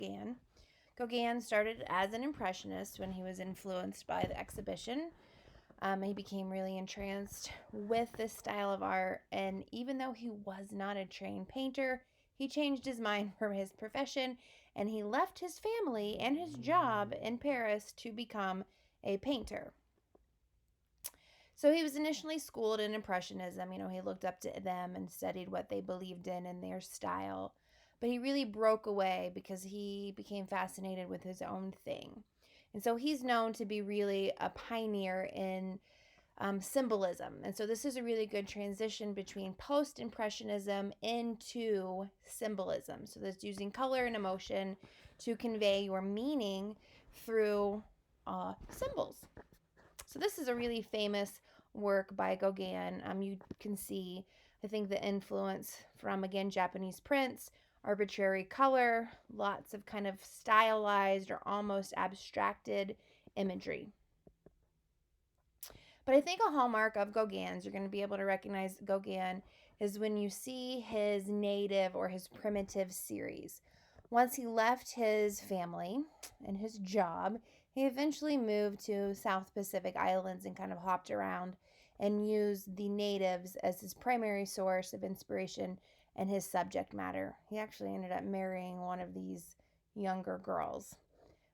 Gauguin. Gauguin started as an impressionist when he was influenced by the exhibition. He became really entranced with this style of art, and even though he was not a trained painter, he changed his mind for his profession, and he left his family and his job in Paris to become a painter. So he was initially schooled in Impressionism. He looked up to them and studied what they believed in and their style. But he really broke away because he became fascinated with his own thing. And so he's known to be really a pioneer in symbolism. And so this is a really good transition between post-impressionism into symbolism. So that's using color and emotion to convey your meaning through symbols. So this is a really famous work by Gauguin. You can see, I think, the influence from, again, Japanese prints, arbitrary color, lots of kind of stylized or almost abstracted imagery. But I think a hallmark of Gauguin's, you're going to be able to recognize Gauguin, is when you see his native or his primitive series. Once he left his family and his job, he eventually moved to South Pacific Islands and kind of hopped around and used the natives as his primary source of inspiration and his subject matter. He actually ended up marrying one of these younger girls,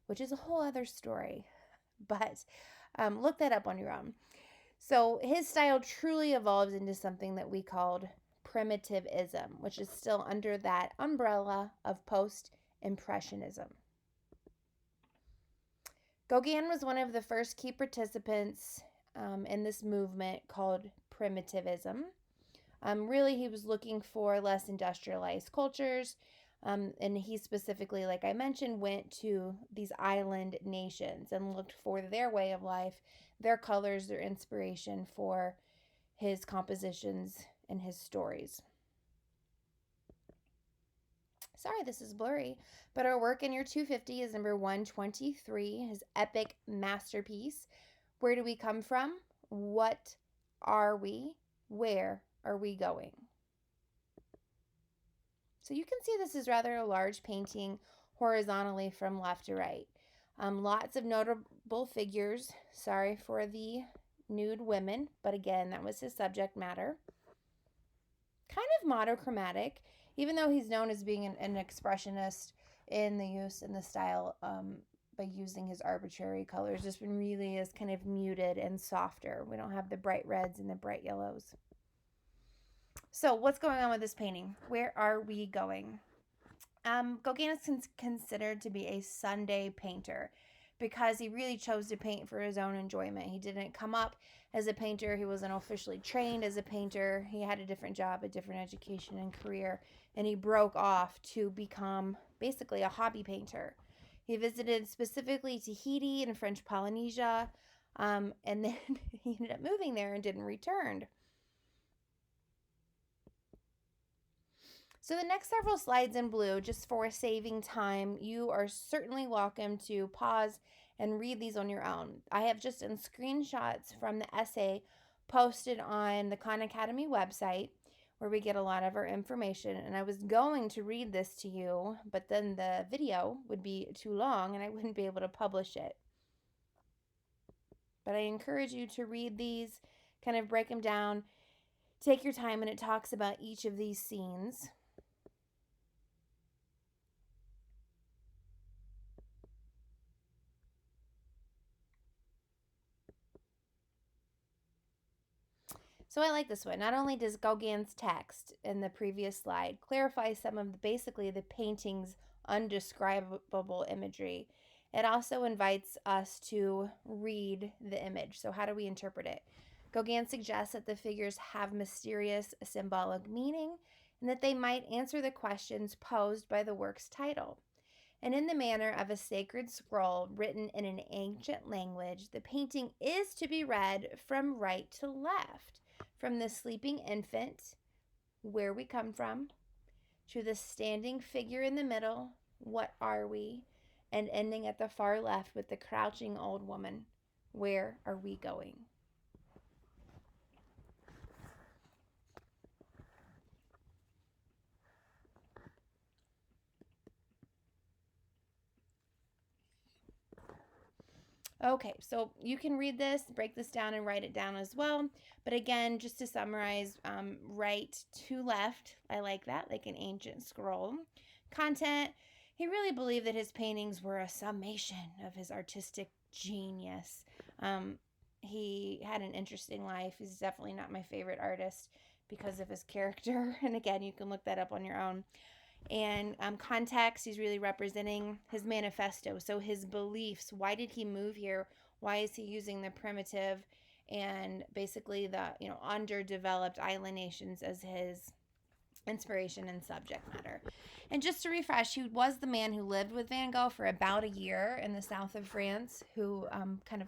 which is a whole other story. But look that up on your own. So his style truly evolves into something that we called Primitivism, which is still under that umbrella of post-impressionism. Gauguin was one of the first key participants in this movement called Primitivism. Really, he was looking for less industrialized cultures, and he specifically, like I mentioned, went to these island nations and looked for their way of life, their colors, their inspiration for his compositions and his stories. Sorry, this is blurry, but our work in year 250 is number 123, his epic masterpiece. Where do we come from? What are we? Where are we going? So you can see this is rather a large painting horizontally from left to right. Lots of notable figures. Sorry for the nude women, but again, that was his subject matter. Kind of monochromatic, even though he's known as being an expressionist in the use and the style by using his arbitrary colors. This one really is kind of muted and softer. We don't have the bright reds and the bright yellows. So what's going on with this painting? Where are we going? Gauguin is considered to be a Sunday painter because he really chose to paint for his own enjoyment. He didn't come up as a painter. He wasn't officially trained as a painter. He had a different job, a different education and career, and he broke off to become basically a hobby painter. He visited specifically Tahiti and French Polynesia, and then he ended up moving there and didn't return. So the next several slides in blue, just for saving time, you are certainly welcome to pause and read these on your own. I have just done screenshots from the essay posted on the Khan Academy website where we get a lot of our information, and I was going to read this to you, but then the video would be too long and I wouldn't be able to publish it. But I encourage you to read these, kind of break them down, take your time, and it talks about each of these scenes. So I like this one. Not only does Gauguin's text in the previous slide clarify some of basically the painting's undescribable imagery, it also invites us to read the image. So how do we interpret it? Gauguin suggests that the figures have mysterious symbolic meaning and that they might answer the questions posed by the work's title. And in the manner of a sacred scroll written in an ancient language, the painting is to be read from right to left, from the sleeping infant, where we come from, to the standing figure in the middle, what are we, and ending at the far left with the crouching old woman, where are we going? Okay, so you can read this, break this down, and write it down as well. But again, just to summarize, right to left, I like that, like an ancient scroll. Content, he really believed that his paintings were a summation of his artistic genius. He had an interesting life. He's definitely not my favorite artist because of his character. And again, you can look that up on your own. And context, he's really representing his manifesto, so his beliefs. Why did he move here? Why is he using the primitive and basically the underdeveloped island nations as his inspiration and subject matter? And just to refresh, he was the man who lived with Van Gogh for about a year in the south of France, who kind of,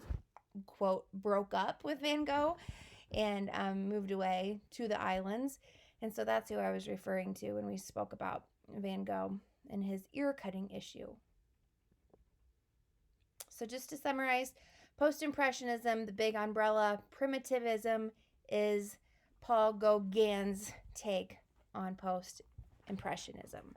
quote, broke up with Van Gogh and moved away to the islands. And so that's who I was referring to when we spoke about Van Gogh and his ear cutting issue. So just to summarize, post-impressionism, the big umbrella. Primitivism is Paul Gauguin's take on post-impressionism.